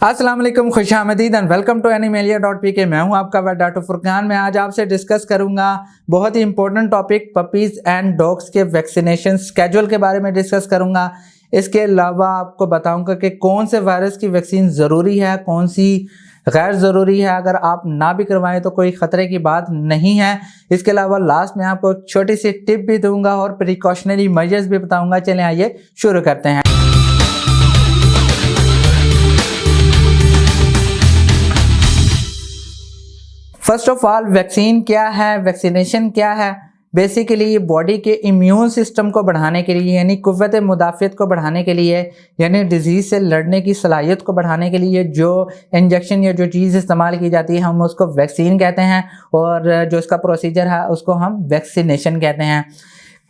अस्सलाम वालेकुम, खुशामदीद and welcome to animalia.pk। मैं हूं आपका वेट डॉक्टर फुरकान। मैं आज आपसे डिस्कस करूंगा बहुत ही important topic puppies and dogs के वैक्सीनेशन स्केड्यूल के बारे में डिस्कस करूंगा। इसके अलावा आपको बताऊंगा कि कौन से वायरस की वैक्सीन ज़रूरी है, कौन सी गैर ज़रूरी है। अगर आप ना भी करवाएं तो कोई ख़तरे की बात नहीं है। इसके अलावा लास्ट में आपको एक छोटी सी टिप भी दूंगा और प्रिकॉशनरी मेजर्स भी बताऊंगा। चलें आइए शुरू करते हैं। फर्स्ट ऑफ ऑल, वैक्सीन क्या है, वैक्सीनेशन क्या है। बेसिकली बॉडी के इम्यून सिस्टम को बढ़ाने के लिए, यानी कुव्वत मुदाफ़ियत को बढ़ाने के लिए, यानी डिजीज़ से लड़ने की सलाहियत को बढ़ाने के लिए जो इंजेक्शन या जो चीज़ इस्तेमाल की जाती है हम उसको वैक्सीन कहते हैं, और जो इसका प्रोसीजर है उसको हम वैक्सीनेशन कहते हैं।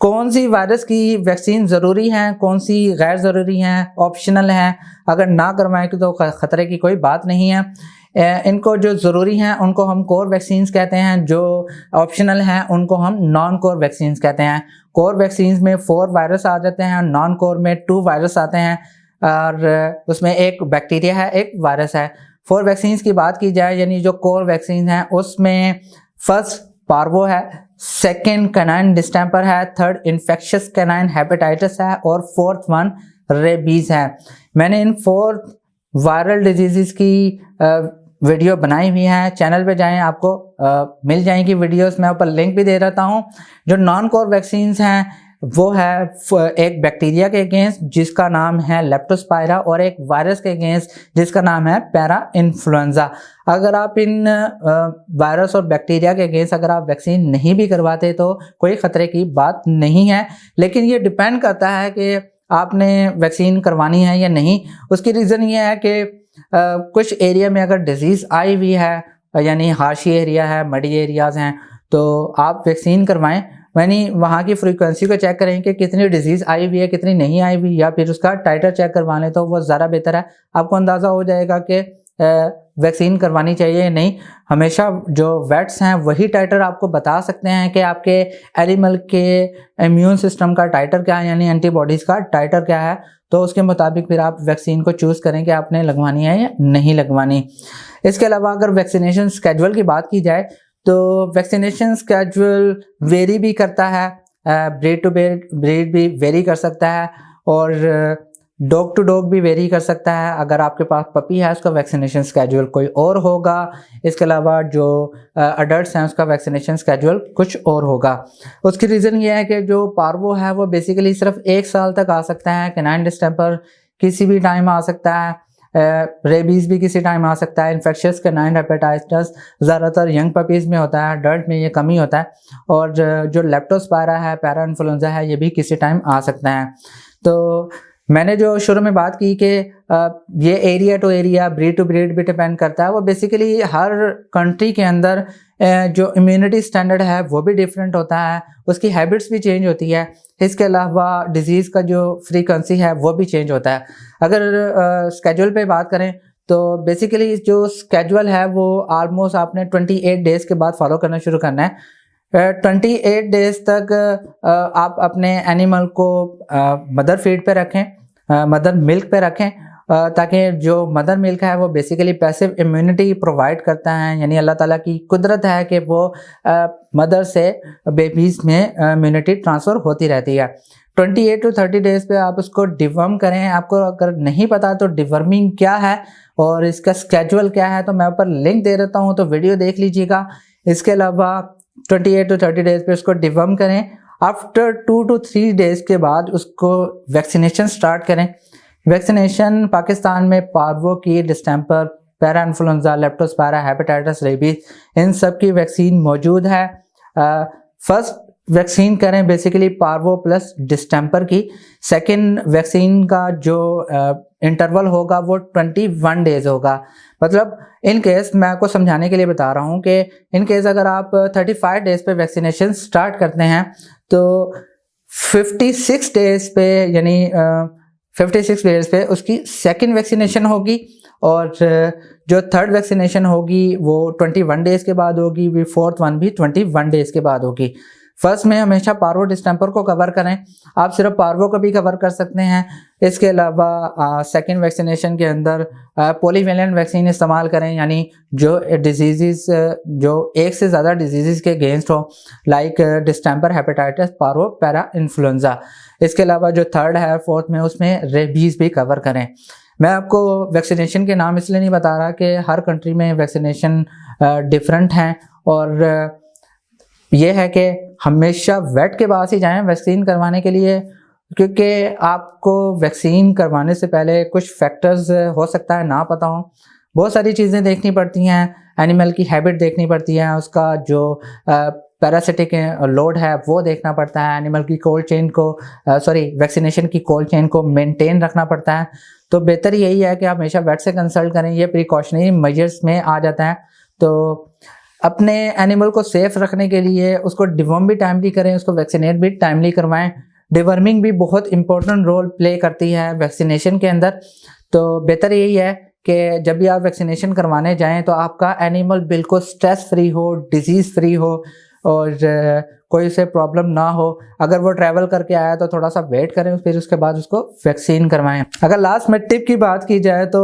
कौन सी वायरस की वैक्सीन ज़रूरी है, कौन सी गैर ज़रूरी हैं, ऑप्शनल हैं। अगर ना करवाएं तो ख़तरे की कोई बात नहीं है। इनको जो ज़रूरी हैं उनको हम कोर वैक्सीन्स कहते हैं, जो ऑप्शनल हैं उनको हम नॉन कोर वैक्सीन्स कहते हैं। कोर वैक्सीन्स में 4 वायरस आ जाते हैं, नॉन कोर में 2 वायरस आते हैं, और उसमें एक बैक्टीरिया है, एक वायरस है। 4 वैक्सीन्स की बात की जाए, यानी जो कोर वैक्सीन हैं उसमें फर्स्ट पार्वो है, सेकेंड कैनाइन डिस्टेंपर है, थर्ड इन्फेक्शियस कैनाइन हेपेटाइटिस है, और फोर्थ वन रेबीज़ है। मैंने इन 4 वायरल डिजीज़ की वीडियो बनाई हुई है, चैनल पे जाएं, आपको मिल जाएंगी वीडियोस। मैं ऊपर लिंक भी दे रहता हूं। जो नॉन कोर वैक्सीन्स हैं वो है एक बैक्टीरिया के अगेंस्ट जिसका नाम है लेप्टोस्पायरा, और एक वायरस के अगेंस्ट जिसका नाम है पैरा इन्फ्लुएंजा। अगर आप इन वायरस और बैक्टीरिया के अगेंस्ट अगर आप वैक्सीन नहीं भी करवाते तो कोई ख़तरे की बात नहीं है, लेकिन ये डिपेंड करता है कि आपने वैक्सीन करवानी है या नहीं। उसकी रीज़न ये है कि कुछ एरिया में अगर डिजीज़ आई हुई है, यानी हाशी एरिया है, मडी एरियाज़ हैं, तो आप वैक्सीन करवाएं। यानी वहाँ की फ्रीक्वेंसी को चेक करें कि कितनी डिजीज़ आई हुई है, कितनी नहीं आई हुई, या फिर उसका टाइटर चेक करवा लें तो वो ज़्यादा बेहतर है। आपको अंदाज़ा हो जाएगा कि वैक्सीन करवानी चाहिए या नहीं। हमेशा जो वेट्स हैं वही टाइटर आपको बता सकते हैं कि आपके एनिमल के इम्यून सिस्टम का टाइटर क्या है, यानी एंटीबॉडीज़ का टाइटर क्या है। तो उसके मुताबिक फिर आप वैक्सीन को चूज़ करें कि आपने लगवानी है या नहीं लगवानी। इसके अलावा अगर वैक्सीनेशन स्केड्यूल की बात की जाए तो वैक्सीनेशन स्केड्यूल वेरी भी करता है, ब्रीड टू ब्रीड भी वेरी कर सकता है, और डॉग टू डॉग भी वेरी कर सकता है। अगर आपके पास पपी है उसका वैक्सीनेशन स्केड्यूल कोई और होगा। इसके अलावा जो अडल्ट्स हैं उसका वैक्सीनेशन स्केड्यूल कुछ और होगा। उसकी रीज़न ये है कि जो पार्वो है वो बेसिकली सिर्फ 1 साल तक आ सकता है, कैनाइन डिस्टेंपर किसी भी टाइम आ सकता है, रेबीज़ भी किसी टाइम आ सकता है, इन्फेक्शियस कैनाइन हेपेटाइटिस ज़्यादातर यंग पपीज़ में होता है, अडल्ट में ये कम ही होता है, और जो लेप्टोस्पायरा है, पैरा इन्फ्लुएंजा है, ये भी किसी टाइम आ सकता है। तो मैंने जो शुरू में बात की कि ये area to area, breed to breed भी डिपेंड करता है। वो बेसिकली हर कंट्री के अंदर जो इम्यूनिटी स्टैंडर्ड है वो भी डिफरेंट होता है, उसकी हैबिट्स भी चेंज होती है। इसके अलावा डिजीज़ का जो फ्रीक्वेंसी है वो भी चेंज होता है। अगर स्केड्यूल पे बात करें तो बेसिकली जो स्केड्यूल है वो ऑलमोस्ट आपने 28 डेज़ के बाद फॉलो करना शुरू करना है। 28 डेज़ तक आप अपने एनिमल को मदर फीड पे रखें, मदर मिल्क पे रखें, ताकि जो मदर मिल्क है वो बेसिकली पैसिव इम्यूनिटी प्रोवाइड करता है। यानी अल्लाह ताला की कुदरत है कि वो मदर से बेबीज़ में इम्यूनिटी ट्रांसफ़र होती रहती है। 28 to 30 डेज़ पे आप उसको डिवर्म करें। आपको अगर नहीं पता तो डिवर्मिंग क्या है और इसका स्केड्यूल क्या है तो मैं ऊपर लिंक दे देता हूँ, तो वीडियो देख लीजिएगा। इसके अलावा 28 to 30 डेज़ पे उसको डिवर्म करें। आफ्टर 2 to 3 डेज़ के बाद उसको वैक्सीनेशन स्टार्ट करें। वैक्सीनेशन पाकिस्तान में पार्वो की, distemper, para influenza, leptospira, hepatitis, rabies इन सब की वैक्सीन मौजूद है। फर्स्ट वैक्सीन करें बेसिकली पार्वो प्लस डिस्टेंपर की। सेकंड वैक्सीन का जो इंटरवल होगा वो 21 डेज़ होगा। मतलब इन केस मैं आपको समझाने के लिए बता रहा हूँ कि इन केस अगर आप 35 डेज़ पे वैक्सीनेशन स्टार्ट करते हैं तो 56 डेज़ पे, यानी 56 डेज़ पे उसकी सेकंड वैक्सीनेशन होगी, और जो थर्ड वैक्सीनेशन होगी वो 21 डेज़ के बाद होगी, भी फोर्थ वन भी 21 डेज़ के बाद होगी। फर्स्ट में हमेशा पार्वो डिस्टेंपर को कवर करें, आप सिर्फ पार्वो को भी कवर कर सकते हैं। इसके अलावा सेकेंड वैक्सीनेशन के अंदर पॉलीवेलेंट वैक्सीन इस्तेमाल करें, यानी जो डिजीज़ जो एक से ज़्यादा डिजीज़ के अगेंस्ट हो, like distemper, hepatitis, parvo, para influenza. इसके अलावा जो थर्ड है, फोर्थ में, उसमें रेबीज़ भी कवर करें। मैं आपको वैक्सीनेशन के नाम इसलिए नहीं बता रहा कि हर कंट्री में वैक्सीनेशन डिफरेंट हैं, और ये है कि हमेशा वेट के पास ही जाएं वैक्सीन करवाने के लिए, क्योंकि आपको वैक्सीन करवाने से पहले कुछ फैक्टर्स हो सकता है ना पता हो। बहुत सारी चीज़ें देखनी पड़ती हैं, एनिमल की हैबिट देखनी पड़ती है, उसका जो पैरासिटिक लोड है वो देखना पड़ता है, एनिमल की कोल्ड चेन को वैक्सीनेशन की कोल्ड चेन को मेंटेन रखना पड़ता है। तो बेहतर यही है कि आप हमेशा वेट से कंसल्ट करें, ये प्रिकॉशनरी मेजर्स में आ जाता है। तो अपने एनिमल को सेफ रखने के लिए उसको डिवॉर्म भी टाइमली करें, उसको वैक्सीनेट भी टाइमली करवाएं। डिवर्मिंग भी बहुत इंपॉर्टेंट रोल प्ले करती है वैक्सीनेशन के अंदर। तो बेहतर यही है कि जब भी आप वैक्सीनेशन करवाने जाएं तो आपका एनिमल बिल्कुल स्ट्रेस फ्री हो, डिजीज़ फ्री हो, और कोई से प्रॉब्लम ना हो। अगर वो ट्रैवल करके आया तो थोड़ा सा वेट करें, फिर उसके बाद उसको वैक्सीन करवाएं। अगर लास्ट में टिप की बात की जाए तो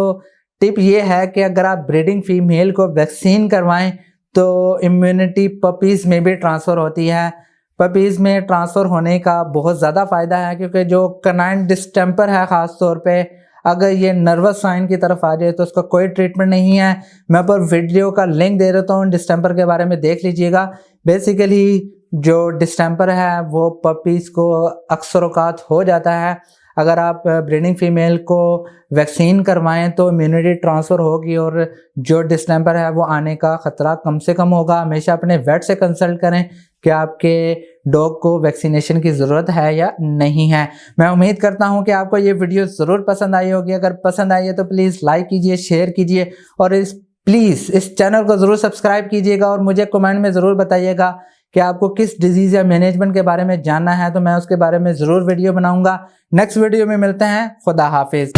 टिप ये है कि अगर आप ब्रीडिंग फीमेल को वैक्सीन करवाएं तो इम्यूनिटी पपीज़ में भी ट्रांसफ़र होती है। पपीज़ में ट्रांसफ़र होने का बहुत ज़्यादा फ़ायदा है, क्योंकि जो कैनाइन डिस्टेंपर है ख़ास तौर पे, अगर ये नर्वस साइन की तरफ आ जाए तो उसका कोई ट्रीटमेंट नहीं है। मैं पर वीडियो का लिंक दे देता हूँ, डिस्टेंपर के बारे में देख लीजिएगा। बेसिकली जो डिस्टेंपर है वो पपीज़ को अक्सर औकात हो जाता है। अगर आप ब्रीडिंग फीमेल को वैक्सीन करवाएं तो इम्यूनिटी ट्रांसफ़र होगी और जो डिस्टेंपर है वो आने का ख़तरा कम से कम होगा। हमेशा अपने वेट से कंसल्ट करें कि आपके डॉग को वैक्सीनेशन की ज़रूरत है या नहीं है। मैं उम्मीद करता हूं कि आपको ये वीडियो ज़रूर पसंद आई होगी। अगर पसंद आई है तो प्लीज़ लाइक कीजिए, शेयर कीजिए, और प्लीज़ इस चैनल को ज़रूर सब्सक्राइब कीजिएगा, और मुझे कमेंट में ज़रूर बताइएगा कि आपको किस डिजीज़ या मैनेजमेंट के बारे में जानना है, तो मैं उसके बारे में ज़रूर वीडियो बनाऊंगा। नेक्स्ट वीडियो में मिलते हैं। खुदा हाफिज़।